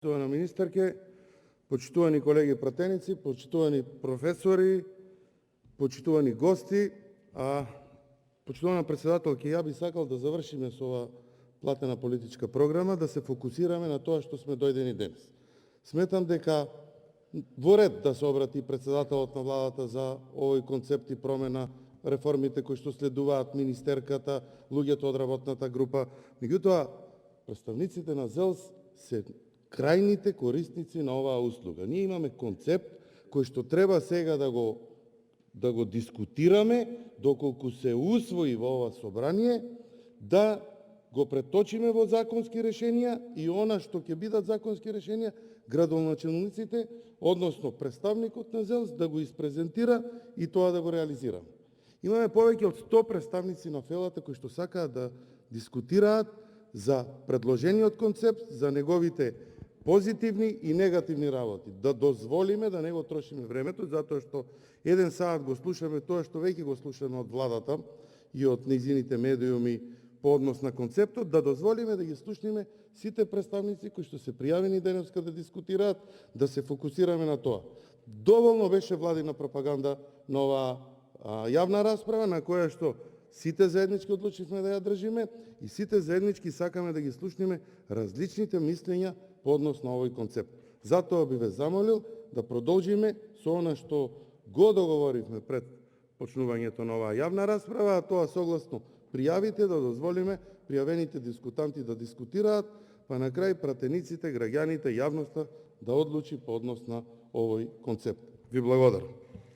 Почитувана министерке, почитувани колеги пратеници, почитувани професори, почитувани гости, почитувана председателке, ја би сакал да завршиме со ова платена политичка програма, да се фокусираме на тоа што сме дојдени денес. Сметам дека во ред да се обрати председателот на владата за овој концепт и промена, реформите кои што следуваат, министерката, луѓето од работната група. Меѓутоа, представниците на ЗЕЛС се крајните корисници на оваа услуга. Ние имаме концепт кој што треба сега да го дискутираме, доколку се усвои во ова собрание, да го преточиме во законски решенија и она што ќе бидат законски решенија, градоначелниците, односно представникот на ЗЕЛС, да го испрезентира и тоа да го реализира. Имаме повеќе од 100 представници на ФЕЛАТА кои што сакаат да дискутираат за предложениот концепт, за неговите позитивни и негативни работи. Да дозволиме да не го трошиме времето, затоа што еден саат го слушаме тоа што веќе го слушаме од владата и од нејзините медиуми по однос на концептот, да дозволиме да ги слушнеме сите представници кои што се пријавени денеска да дискутираат, да се фокусираме на тоа. Доволно беше владина пропаганда на оваа јавна расправа, на која што сите заеднички одлучивме да ја држиме и сите заеднички сакаме да ги слушнеме различните мислења по однос на овој концепт. Затоа би ве замолил да продолжиме со она што го договоривме пред почнувањето на оваа јавна расправа, а тоа согласно пријавите да дозволиме пријавените дискутанти да дискутираат, па на крај пратениците, граѓаните, јавноста да одлучи по однос на овој концепт. Ви благодарам.